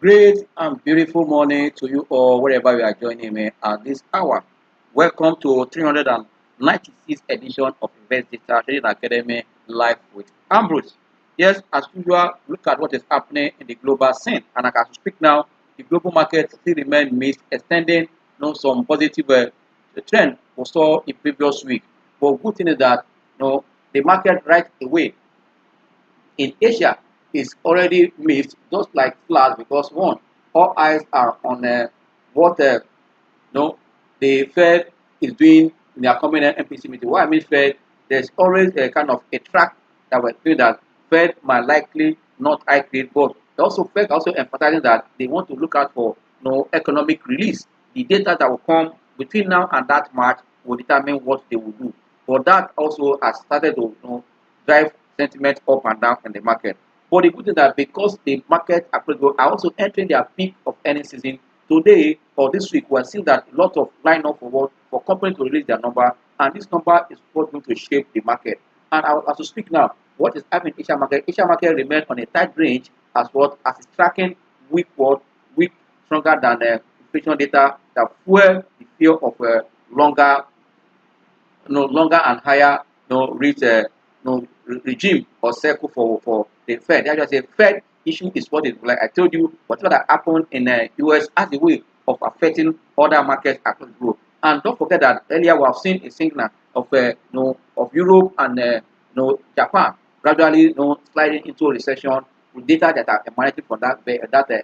Great and beautiful morning to you all, wherever you are joining me at this hour. Welcome to 396th edition of Investdata Trading Academy Live with Ambrose. Yes, as usual, look at what is happening in the global scene. And as I speak now, the global market still remains mixed, extending some positive trend we saw in previous week. But good thing is that the market right away in Asia is already mixed, just like flat, because one, all eyes are on what the Fed is doing in their coming MPC meeting. What I mean Fed, there's always a kind of a track that we're doing that Fed might likely not hike rate, but also Fed also emphasizing that they want to look out for economic release. The data that will come between now and that March will determine what they will do. But that also has started to drive sentiment up and down in the market. But the good thing that because the market are also entering their peak of earnings season today or this week, we are seeing that a lot of line up for what for companies to release their number, and this number is what's going to shape the market. And as we speak now, what is happening in Asia market? Asia market remains on a tight range as it's tracking weak stronger than inflation data that fuel the fear of longer longer and higher reach regime or circle for the Fed. That's just a Fed issue is what it like I told you, whatever that happened in the US as a way of affecting other markets across the globe. And don't forget that earlier we have seen a signal of of Europe and Japan gradually sliding into a recession with data that are emanating from that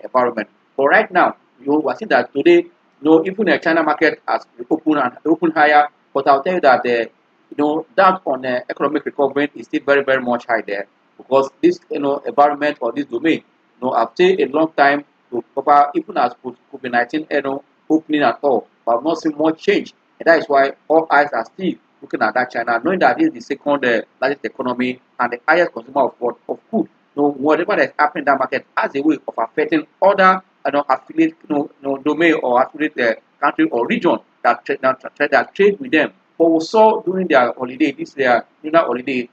environment. But right now, we are seeing that today, even the China market has opened higher, but I'll tell you that that on economic recovery is still very much high there because this environment or this domain have taken a long time to cover even as COVID-19 opening at all, but I've not seen much change, and that is why all eyes are still looking at that China, knowing that this is the second largest economy and the highest consumer of food. Whatever that's happening in that market has a way of affecting other affiliate domain or affiliate country or region that trade with them. But we saw during their holiday, this their lunar holiday,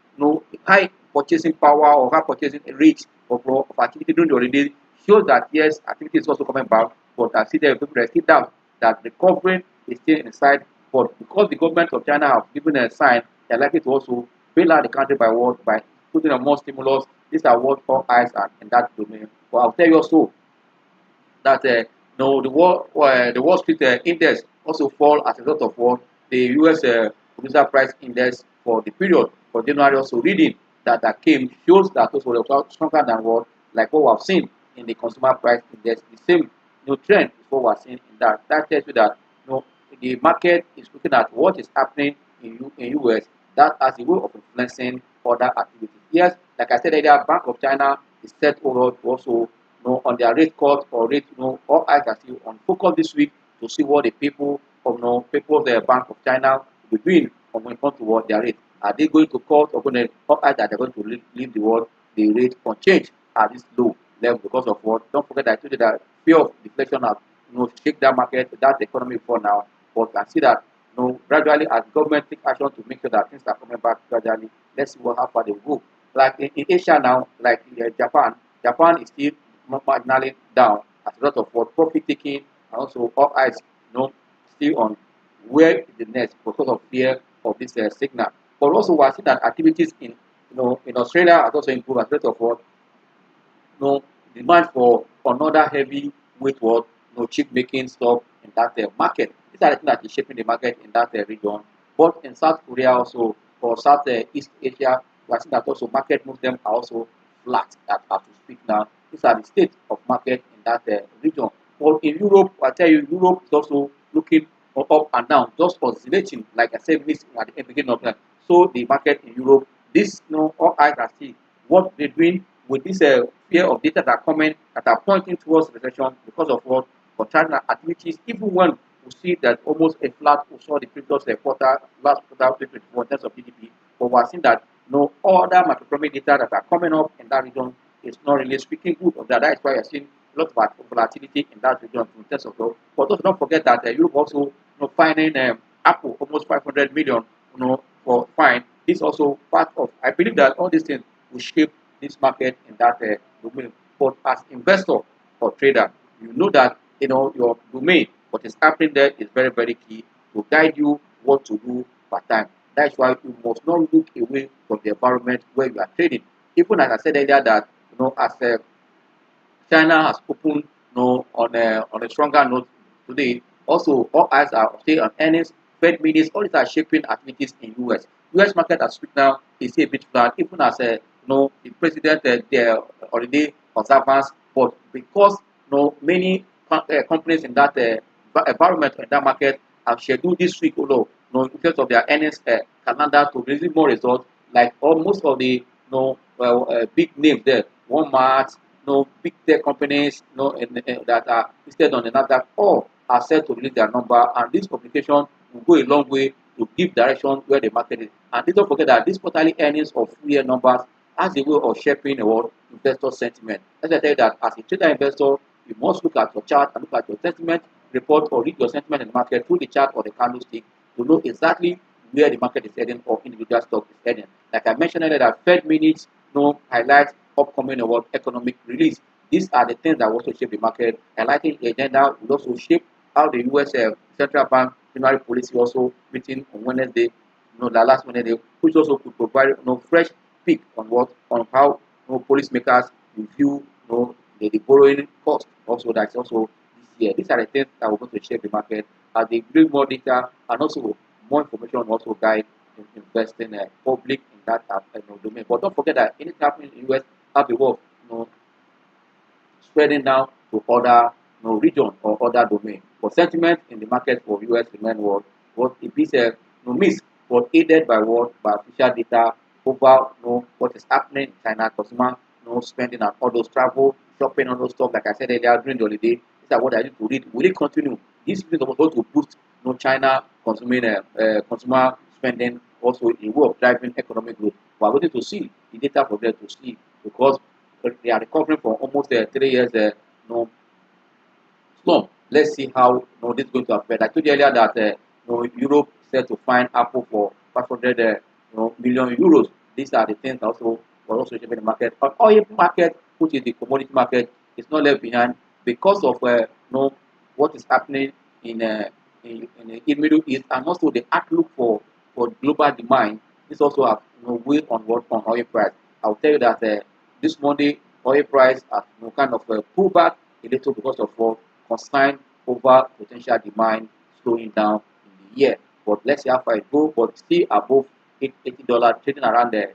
high purchasing power or high purchasing rate of activity during the holiday shows that yes, activity is also coming back. But I see there people are still doubt that recovery is still inside. But because the government of China have given a sign, they're likely to also bail out the country by putting on more stimulus. These are what all eyes are in that domain. But I'll tell you also that the Wall Street index also fall as a result of what the U.S. producer price index for the period for January also reading that came shows that also was stronger than what we have seen in the consumer price index. The same trend is what we are seeing in that. That tells you that the market is looking at what is happening in U.S. that as a way of influencing other activities. Yes, like I said earlier, Bank of China is set overall to also on their rate cut or rate, all eyes are still on focus this week to see what the people of the Bank of China will be doing when it comes to what their rate. Are they going to cut or going to all eyes that they're going to leave the rate unchanged at this low level because of what? Don't forget that I told you that fear of deflation has shake that market, that economy for now. But I see that gradually as government take action to make sure that things are coming back gradually. Let's see how far they will go. Like in Asia now, like Japan is still marginally down as a result of what profit taking and also all eyes still on where is the next because of fear of this signal. But also we are seeing that activities in Australia has also improved as a result of what demand for another heavy weight chip making stuff in that market. These are the things that is shaping the market in that region. But in South Korea also or South East Asia, we are seeing that also market movement are also flat as we speak now. These are the state of market in that region. But in Europe, I tell you, Europe is also looking up and down, just oscillating, like I said, missing at the beginning of that. So the market in Europe, this all eyes are seeing what they're doing with this fear of data that are coming that are pointing towards recession because of what contracting activities, even when we see that almost a flat we saw the previous quarter, last quarter 2024 in terms of GDP, but we're seeing that no other macroeconomic data that are coming up in that region is not really speaking good of that. That is why you're seeing a lot of volatility in that region in terms of growth. But also don't forget that Europe also finding Apple almost 500 million for fine. This also part of I believe that all these things will shape this market in that domain. But as investor or trader, you know that your domain, what is happening there is very, very key to guide you what to do per time. That's why you must not look away from the environment where you are trading. Even as I said earlier that as China has opened on a stronger note today. Also, all eyes are still on earnings. Fed minutes, all these are shaping activities in US. US market as speak now is a bit flat, even as the president they already observance, but because many companies in that environment in that market have scheduled this week, in terms of their earnings calendar to release more results, like almost of the big names there, Walmart, big tech companies, that are listed on the NASDAQ, all are set to release their number, and this communication will go a long way to give direction where the market is. And don't forget that this quarterly earnings of full year numbers has a way of shaping investor sentiment. As I tell you that as a trader investor, you must look at your chart and look at your sentiment report or read your sentiment in the market through the chart or the candlestick to know exactly where the market is heading or individual stock is heading. Like I mentioned earlier, that Fed minutes highlights upcoming economic release. These are the things that will also shape the market. Highlighting the agenda will also shape how the US central bank monetary policy also meeting on Wednesday, the last Wednesday, which also could provide fresh pick on how policymakers review the borrowing cost also that's also this year. These are the things that will going to shape the market as they bring more data and also more information will also guide investing public in that domain. But don't forget that anything happening in the US have a way of spreading down to other region or other domain. But sentiment in the market for US remain what it is mixed, but aided by by official data over what is happening in China, consumer spending and all those travel, shopping, all those stuff. Like I said earlier during the holiday, these are what I need to read. Will it continue? This is going to boost China consuming consumer spending also a way of driving economic growth. We are waiting to see the data for them to see because they are recovering from almost 3 years slump. Let's see how this is going to affect. I told you earlier that Europe said to find Apple for 500 million euros. These are the things also for also shaping the market. But oil market, which is the commodity market, is not left behind because of what is happening in in Middle East and also the outlook for global demand. This also have weigh on what on oil price. I'll tell you that this Monday oil price has kind of pulled back a little because of concern over potential demand slowing down in the year. But let's see how far it goes. But still above $80, trading around the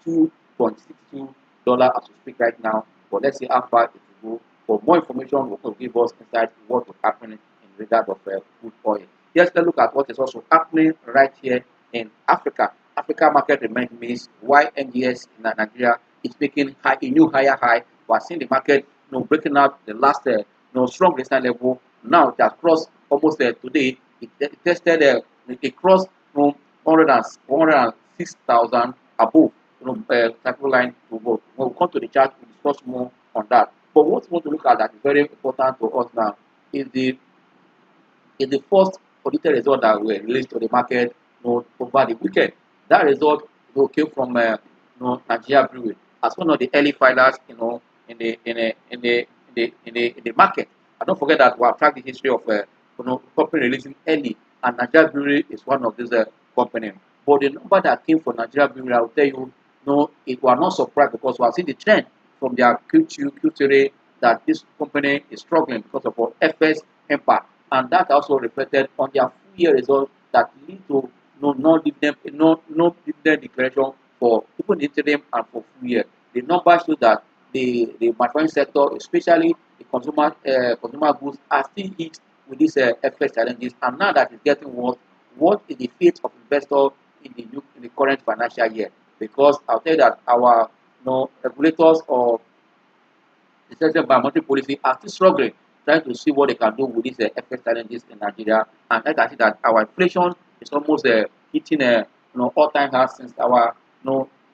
$82.62 as we speak right now. But let's see how far it will go. For more information, will give us insight what will happen in regard of crude oil. Let's look at what is also happening right here in Africa. Africa market remains mixed. Why NGS in Nigeria is making a new higher high. We are seeing the market breaking out the last strong resistance level. Now it has crossed almost today. It tested it crossed 106,000 above cycle line to go. When we come to the chart, we discuss more on that. But what we want to look at that is very important to us now is the first audited result that were released to the market over the weekend. That result came from Nigeria Brewery as one of the early filers in the market. And don't forget that we have tracked the history of company releasing early, and Nigeria Brewery is one of these companies. But the number that came from Nigeria Brewery, I will tell you, it was not surprised because we have seen the trend from their Q2, Q3 that this company is struggling because of our FS impact, and that also reflected on their full year result that lead to no dividend declaration for even interim and for full year. The numbers show that the manufacturing sector, especially the consumer goods, are still hit with these FX challenges, and now that it's getting worse, what is the fate of investors in the current financial year? Because I'll tell you that our regulators or the Central Bank monetary policy are still struggling, trying to see what they can do with these FX challenges in Nigeria. And I can see that our inflation is almost hitting all-time high since our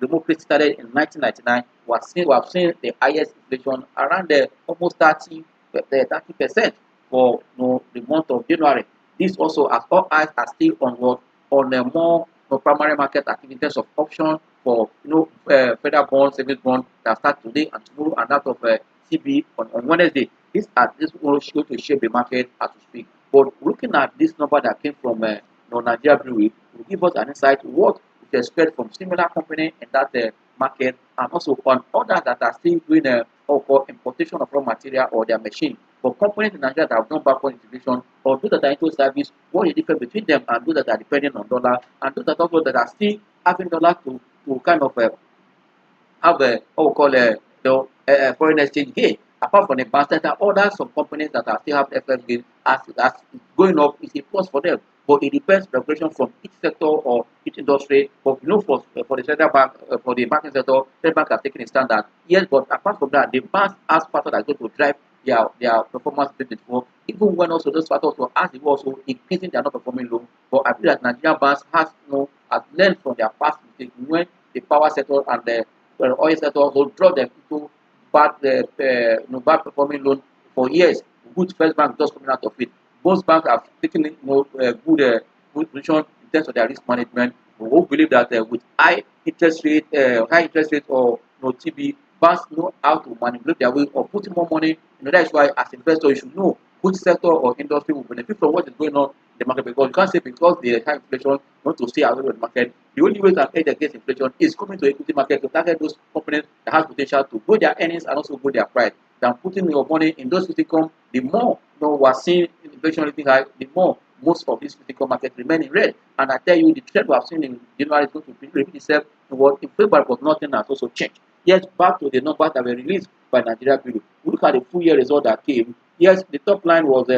democracy started in 1999. We have seen the highest inflation around almost 30% for the month of January. This also, as all eyes are still on a more primary market activity in terms of option for federal bonds, savings bonds that start today and tomorrow, and that of CB on Wednesday. This will show to shape the market as we speak. But looking at this number that came from Nigeria Brewery will give us an insight what we can expect from similar company in that market, and also on others that are still doing or for importation of raw material or their machine. For companies in Nigeria that have done backward integration or those that are into service, what is the difference between them and those that are depending on dollar, and those that also that are still having dollar to kind of have a what we call foreign exchange gain. Apart from the banks, there are other some companies that are still have FX gain as going up is a plus for them. But it depends regulation from each sector or each industry. But for the central bank, for the banking sector, the banks are taking a standard. Yes, but apart from that, the banks has factors that are going to drive their performance before, even when also those factors will as they were also increasing their not performing loan. But I believe that Nigerian banks has learned from their past mistakes when the power sector and the oil sector also draw them into bad performing loan for years. Good first bank just coming out of it. Most banks have taken good position in terms of their risk management. We will believe that with high interest rate or TB, banks know how to manipulate their way of putting more money. That is why as investors you should know which sector or industry will benefit from what is going on in the market, because you can't say because the high inflation you want to stay away from the market. The only way to hedge against inflation is coming to equity market to target those companies that have potential to grow their earnings and also grow their price. Than putting your money in those fixed income, the more we are seeing inflation rating high, the more most of these fixed income markets remain in red. And I tell you, the trend we have seen in January is going to repeat itself in February, but nothing has also changed. Yes, back to the numbers that were released by Nigeria Bureau. We look at the full year result that came. Yes, the top line was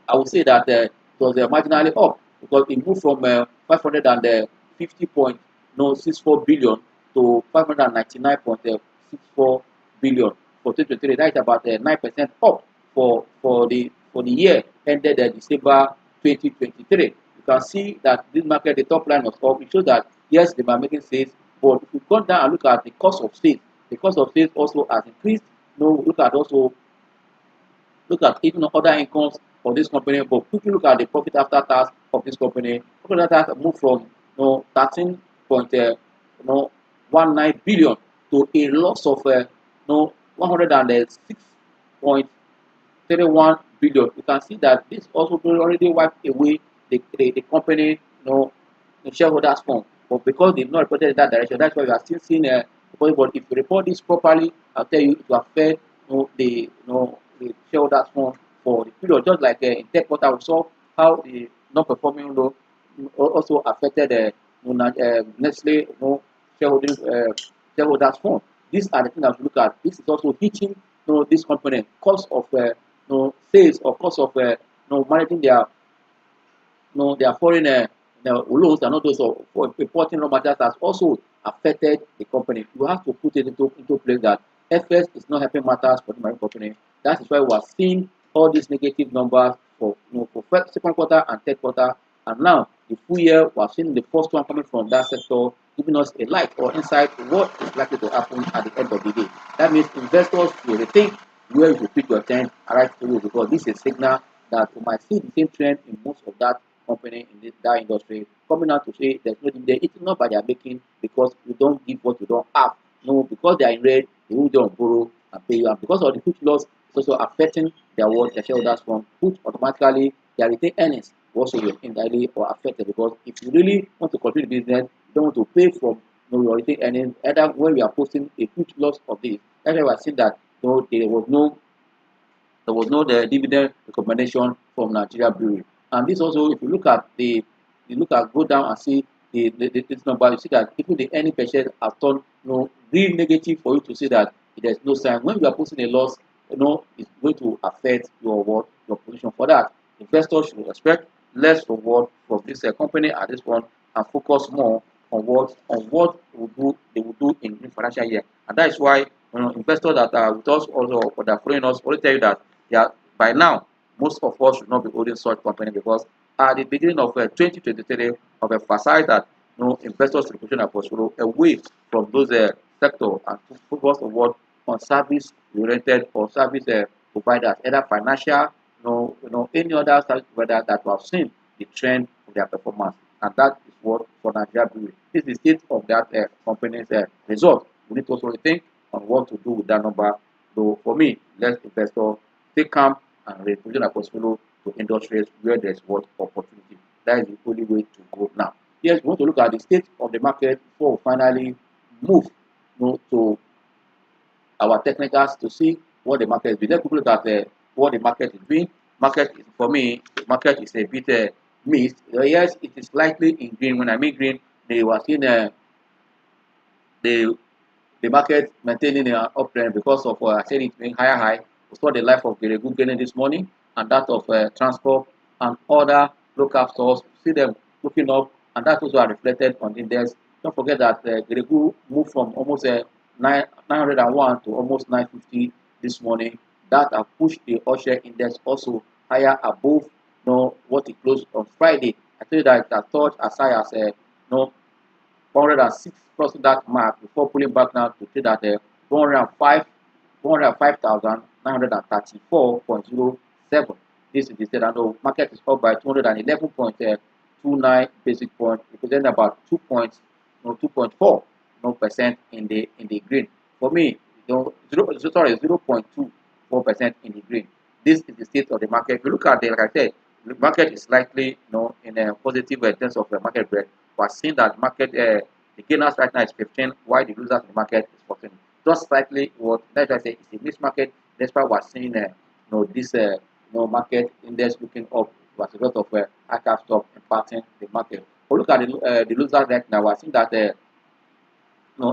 I would say that it was marginally up because it moved from 550.64 billion to 599.64 billion for 2023. That is about 9% up for the year ended December 2023. You can see that this market, the top line was up. It shows that yes, they are making sales, but if you go down and look at the cost of sales, the cost of sales also has increased. Look at even other incomes for this company, but quickly look at the profit after tax of this company. Profit after tax moved from 13.19 billion to a loss of 106.31 billion. You can see that this also already wiped away the company, the shareholders fund. But because they've not reported in that direction, that's why we are still seeing but if you report this properly, I'll tell you it will affect the shareholders fund for the period. Just like in third quarter, we saw how the non-performing loan also affected Nestle shareholders fund. These are the things that we look at. This is also hitting this component cost of sales or cost of managing their foreign loans and all those for importing raw materials has also affected the company. You have to put it into place that FS is not helping matters for the marine company. That is why we are seeing all these negative numbers for second quarter and third quarter, and now the full year we are seeing the first one coming from that sector, giving us a light or insight to what is likely to happen at the end of the day. That means investors will rethink where you put your time right through, because this is a signal that we might see the same trend in most of that company in that industry coming out to say there's no dividend. It's not by their making, because you don't give what you don't have. No, because they are in red, they will don't borrow and pay you. And because of the huge loss, it's also affecting their shareholders fund, which automatically their retained earnings will also be indirectly or affected. Because if you really want to continue the business, you don't want to pay from your retained earnings, either when we are posting a huge loss of this. That's why we are seeing that there was no dividend recommendation from Nigeria Brewery. And this also, if you look at go down and see this number, you see that even the earning per share have turned real negative for you to see that there's no sign. When you are posting a loss, it's going to affect your position. For that, investors should expect less reward from this company at this point and focus more on what they will do in the financial year. And that is why investors that are with us also or that are following us will tell you that by now most of us should not be holding such company, because at the beginning of 2023 of a emphasized that investors should position their portfolio away from those sectors and to focus on service oriented or service providers, either financial, any other service provider that we have seen the trend of their performance. And that is what for Nigeria Brewery. This is the state of that company's result. We need to also think on what to do with that number So for me, let investor stay calm and reposition their portfolio to industries where there's what opportunity. That is the only way to go now. Yes, we want to look at the state of the market before we finally move, to our technicals to see what the market is doing. Let's quickly look at what the market is doing. For me, the market is a bit mixed. Yes, it is slightly in green. When I mean green, they were seeing the the market maintaining an uptrend because of I said it being higher high. We saw the life of Geregu gaining this morning and that of transport and other local stores. See them looking up, and that also are reflected on the index. Don't forget that Geregu moved from almost 901 to almost 950 this morning. That have pushed the all-share index also higher above what it closed on Friday. I tell you that it touched as high as 406 crossing that mark before pulling back now to trade at 405,934.07. This is the state, and the market is up by 211.29 basic points, representing about 2.4 percent in the green. For me, 0.24% in the green. This is the state of the market. If you look at the, like I said, the market is slightly in a positive in terms of the market breadth. We are seeing that market the gainers right now is 15, while the losers in the market is 14. Just slightly what let us say it's a mixed market. That's why we are seeing this market index looking up as a lot of high cap stock impacting the market. But look at the losers right now. We are seeing that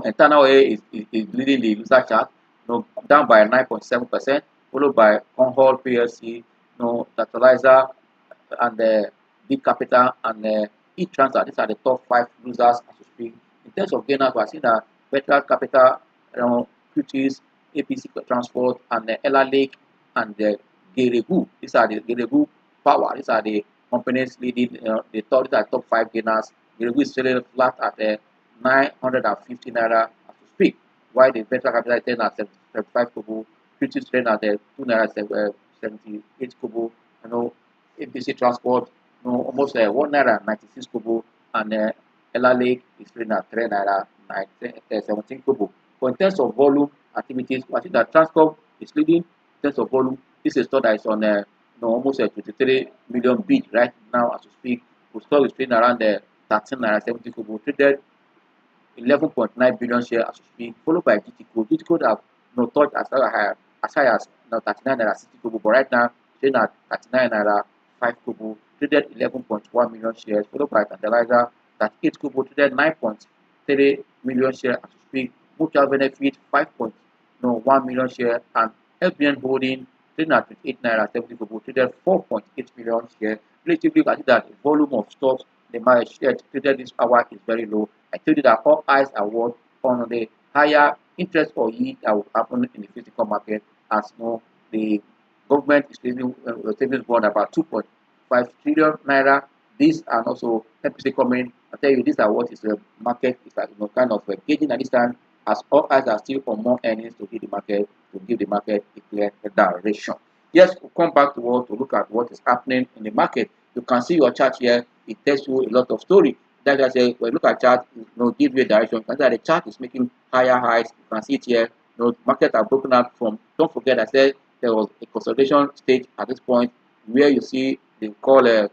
internal A is leading the loser chart, down by 9.7%, followed by Conhol PLC, Fertilizer, and Big Capital and e-Transfer. These are the top 5 losers as we speak. In terms of gainers, we are seeing that Veteran Capital, Cuties, APC Transport, and Ella Lake and Geregu. These are the Geregu Power. These are the companies leading these are top 5 gainers. Geregu is selling flat at 950 naira as we speak, while the Veteran Capital is trading at 75 kobo, Cuties trading at 2 naira 78 kobo, APC Transport, almost 1 naira 96 kobo, and Ella Lake is trading at 3 naira 17 kobo. But in terms of volume activities, I think that Transport is leading in terms of volume. This is a store that is on almost a 23 million bid right now as we speak. The store is trading around 13 naira 70 kobo, traded 11.9 billion share as we speak, followed by GT Code. GT Code have touched as high as 39 naira 60 kobo, but right now trading at 39 naira 5 kobo, traded 11.1 million shares, followed by Fertilizer that 8 kobo, traded 9.3 million shares as we speak. Mutual Benefit 5.1 million shares, and FBN Holding trading at 28 naira 70 kobo, traded 4.8 million shares. Relatively, I think that the volume of stocks the market share traded this hour is very low. I told you that all eyes are on the higher interest or yield that will happen in the physical market, as the government is raising savings bond about 2.5 trillion naira. These are also MPC coming. I tell you, these are what is the market is like, kind of gauging at this time, as all eyes are still on more earnings to give the market a clear direction. Yes, we'll come back to look at what is happening in the market. You can see your chart here. It tells you a lot of story. That I say, when you look at chart, give you a direction. You can see that the chart is making higher highs. You can see it here. Markets are broken out from. Don't forget, I said there was a consolidation stage at this point where you see they call the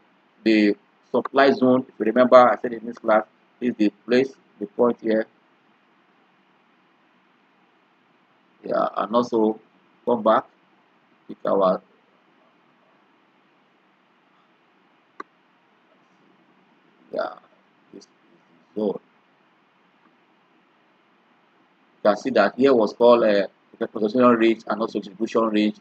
supply zone. If you remember, I said in this class, this is the place, the point here. Yeah, and also come back with our this zone. You can see that here was called the position range and also distribution range.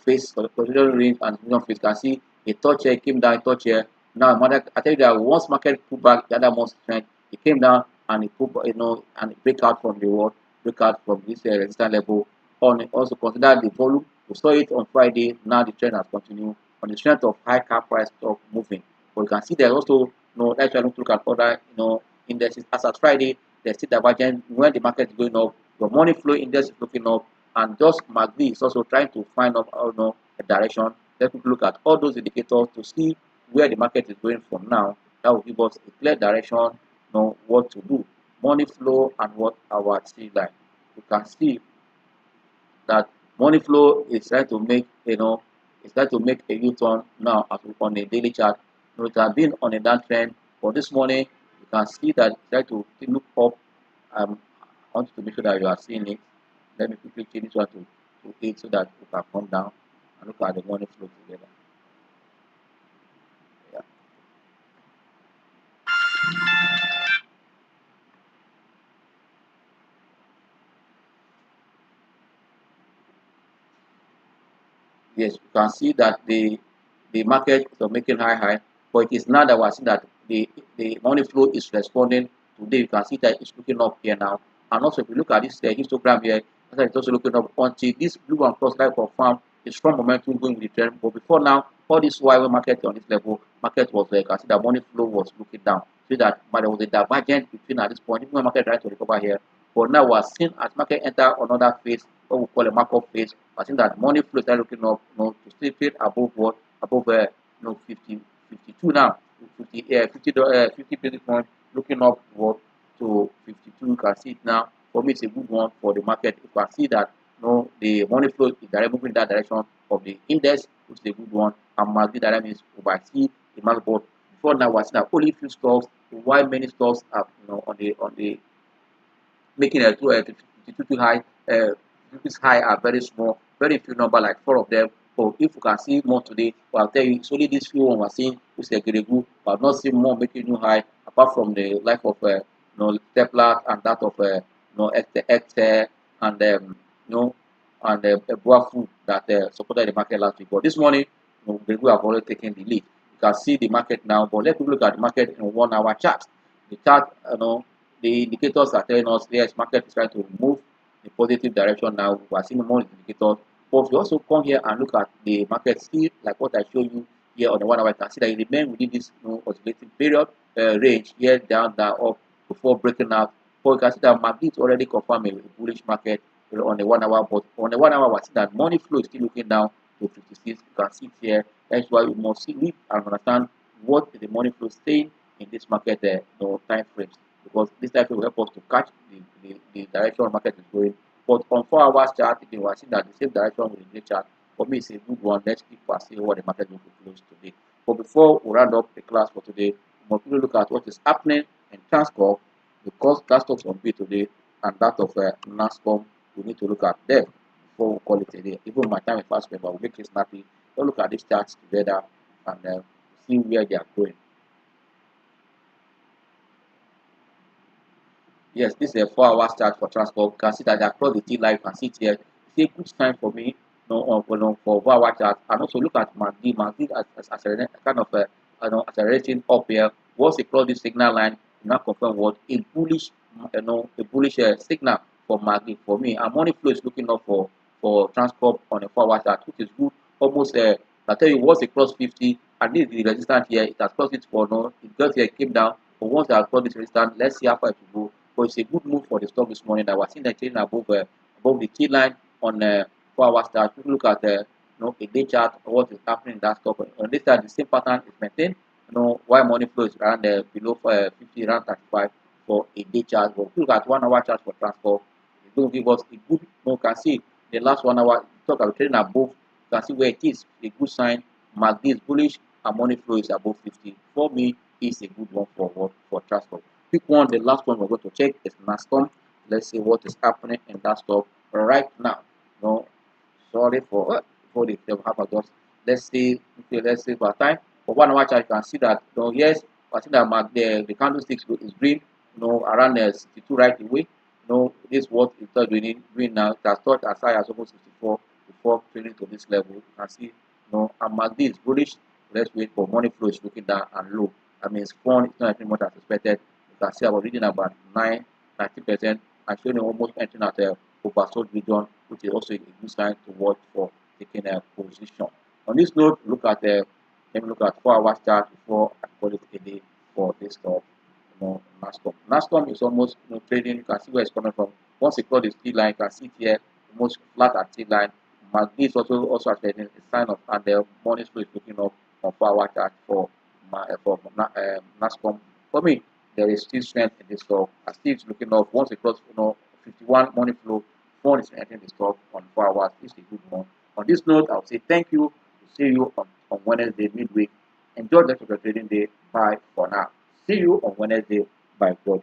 Face position range and distribution face. You can see a touch here came down, touch here. Now, I tell you that once market pulled back, the other more strength, it came down and it put, and it break out from the wall, break out from this resistance level. Also consider the volume. We saw it on Friday. Now the trend has continued on the strength of high cap price stock moving. But you can see there's also that's why I don't look at other indexes. As at Friday, there's still divergence when the market is going up. Your money flow index is looking up, and just MACD is also trying to find out a direction. Let's look at all those indicators to see where the market is going from now. That will give us a clear direction, what to do. Money flow and what our C line. You can see that Money flow is trying to make, it's trying to make a U-turn now on a daily chart. It has been on a downtrend, but this morning you can see that it's trying to look up. I want you to make sure that you are seeing it. Let me quickly change this one to 8 so that we can come down and look at the money flow together. Yeah. Yes, you can see that the market is making high, but it is now that we're seeing that the money flow is responding. Today you can see that it's looking up here now, and also if you look at this histogram here, it's also looking up until this blue and cross line confirm a strong momentum going with the trend. But before now, all this while market on this level, market was like, I see that money flow was looking down, so that but there was a divergence between at this point, even when market trying to recover here. But now we're seeing as market enter another phase, what we call a markup phase. I think that money flow is looking up, to stay trade above what, above 50, 52 now, 50 basis points, looking up what to 52. You can see it now. For me, it's a good one for the market. You can see that the money flow is directly moving in that direction of the index, which is a good one. And market that means oversee the market. But before now, we're seeing that only few stocks, while many stocks are on the making a 52 too high. This high are very small, very few number, like 4 of them. So if you can see more today, well, I'll tell you, it's only these few one we're seeing, which is a good. But I've not seen more making new high, apart from the life of Stepler and that of Excel and and Boafu that supported the market last week. But this morning, Gregory have already taken the lead. You can see the market now, but let's look at the market in 1 hour chart. The chart, the indicators are telling us yes, market is trying to move in positive direction now. We are seeing more indicators. But if you also come here and look at the market, see like what I showed you here on the 1 hour, you can see that it remains within this oscillating period range here, down, up before breaking out. But you can see that market is already confirmed a bullish market on the 1 hour. But on the 1 hour, we see that money flow is still looking down to 56. You can see it here. That's why we must see and understand what is the money flow saying in this market time frames, because this time frame will help us to catch the direction the market is going. But on 4 hours chart, if you are seeing that the same direction with the day chart, for me it's a good one. Let's keep seeing what the market will close today. But before we round up the class for today, we must look at what is happening in Transcorp, because that stocks on B today and that of NASCOM. We need to look at them before we call it a day. Even my time is fast, but we'll make it snappy. We'll look at these charts together and see where they are going. Yes, this is a 4 hour chart for Transcorp. You can see that across the T line, you can see it here. It's a good sign for me, for 4 hour chart. And also look at MACD. MACD as kind of accelerating up here. Once across this signal line, you now confirm what a bullish, a bullish signal for MACD for me. And money flow is looking up for Transcorp on a 4 hour chart, which is good. Almost, I tell you, once across 50, and this is the resistance here. It has crossed it for it got here, it came down. But once they have crossed this resistance, let's see how far it will go. But it's a good move for the stock this morning. That we're seeing the trading above the T line on 4 hour chart. If you look at a day chart, what is happening in that stock. On this side, the same pattern is maintained. While money flow is around below 50, around 35 for a day chart. But if you look at 1 hour chart for Transcorp, it's going to give us a good. You can see the last 1 hour stock are trading above. You can see where it is a good sign. MACD is bullish and money flow is above 50. For me, it's a good one for Transcorp. Pick one. The last one we're going to check is NASCOM. Let's see what is happening in that stock right now. Sorry for the have just. Let's see. Okay, let's see by time. For 1 hour chart, you can see that yes, I think that the candlestick is green. Around 62 right away. This is what it is doing now. It has touched as high as almost 64 before trailing to this level. You can see, and MACD is bullish. Let's wait for money flow is looking down and low. I mean, it's fun. It's not anything much as expected. You can see I was reading about 90% and showing almost entering at a oversold region, which is also a good sign to watch for taking a position. On this note, let me look at 4 hour chart before I call it a day for this stock. NASCOM. NASCOM is almost trading. You can see where it's coming from. Once it crossed the T line, you can see it here almost flat at T line. MACD is also a sign of, and the money flow is looking up on 4 hour chart for NASCOM. For me, there is still strength in this stock. I still it's looking up. Once it cross 51 money flow, phone is entering the stock on 4 hours. It's a good one. On this note, I'll say thank you. See you on Wednesday midweek. Enjoy the rest of your trading day. Bye for now. See you on Wednesday by God.